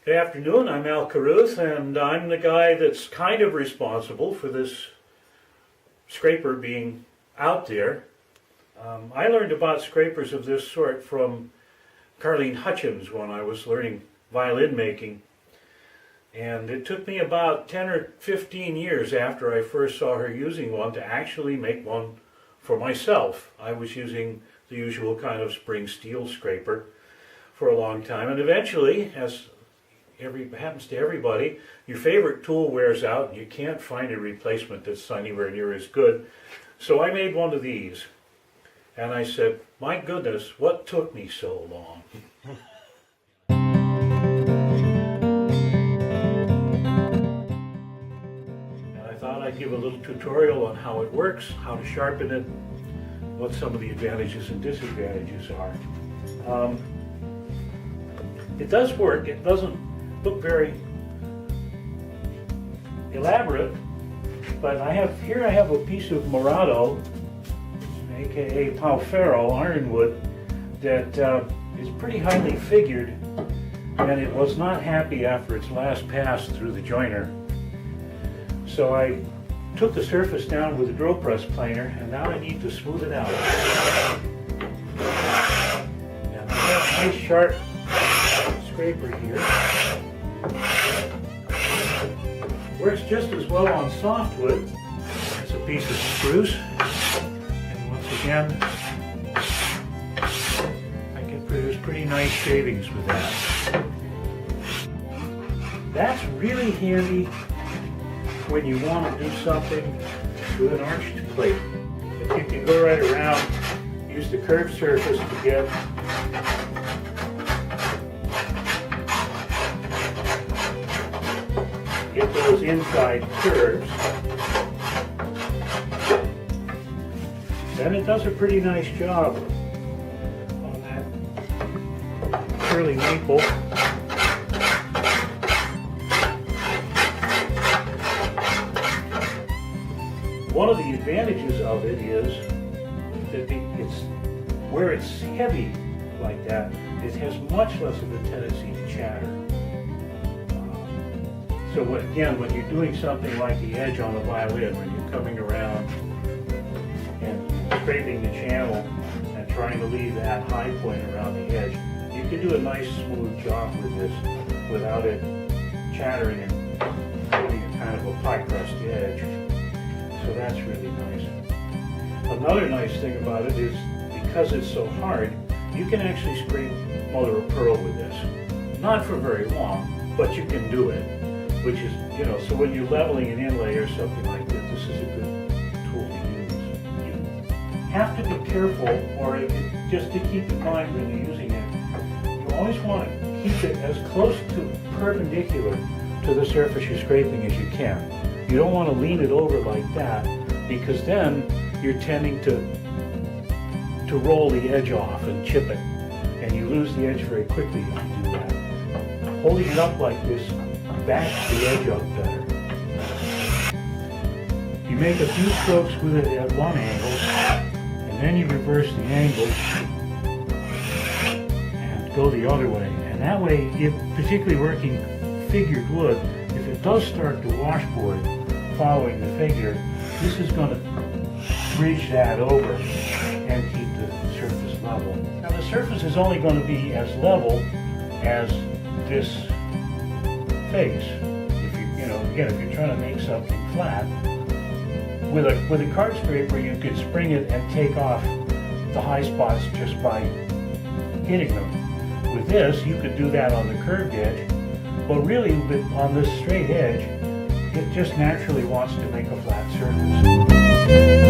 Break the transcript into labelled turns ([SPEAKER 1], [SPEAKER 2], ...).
[SPEAKER 1] Good afternoon, I'm Al Carruth, and I'm the guy that's kind of responsible for this scraper being out there. I learned about scrapers of this sort from Carleen Hutchins when I was learning violin making. And it took me about 10 or 15 years after I first saw her using one to actually make one for myself. I was using the usual kind of spring steel scraper for a long time, and eventually, as happens to everybody, your favorite tool wears out and you can't find a replacement that's anywhere near as good. So I made one of these, and I said, my goodness, what took me so long? And I thought I'd give a little tutorial on how it works, how to sharpen it, what some of the advantages and disadvantages are. It does work. It doesn't look very elaborate, but I have a piece of Murado, aka Pau Ferro ironwood, that is pretty highly figured, and it was not happy after its last pass through the joiner. So I took the surface down with a drill press planer, and now I need to smooth it out. And I have a nice sharp scraper here. Works just as well on softwood as a piece of spruce. And once again, I can produce pretty nice shavings with that. That's really handy when you want to do something with an arched plate. If you can go right around, use the curved surface to get those inside curves, then it does a pretty nice job on that curly maple. One of the advantages of it is that where it's heavy like that, it has much less of a tendency to chatter. So again, when you're doing something like the edge on a violin, when you're coming around and scraping the channel and trying to leave that high point around the edge, you can do a nice smooth job with this without it chattering and giving a kind of a pie crust edge. So that's really nice. Another nice thing about it is because it's so hard, you can actually scrape mother of pearl with this. Not for very long, but you can do it. Which is, so when you're leveling an inlay or something like this is a good tool to use. You have to be careful, or just to keep in mind when you're using it, you always want to keep it as close to perpendicular to the surface you're scraping as you can. You don't want to lean it over like that, because then you're tending to roll the edge off and chip it, and you lose the edge very quickly if you do that. Holding it up like this backs the edge up better. You make a few strokes with it at one angle, and then you reverse the angle and go the other way. And that way, particularly working figured wood, if it does start to washboard following the figure, this is going to bridge that over and keep the surface level. Now the surface is only going to be as level as this face. If you're trying to make something flat, with a card scraper you could spring it and take off the high spots just by hitting them. With this, you could do that on the curved edge, but really on this straight edge, it just naturally wants to make a flat surface.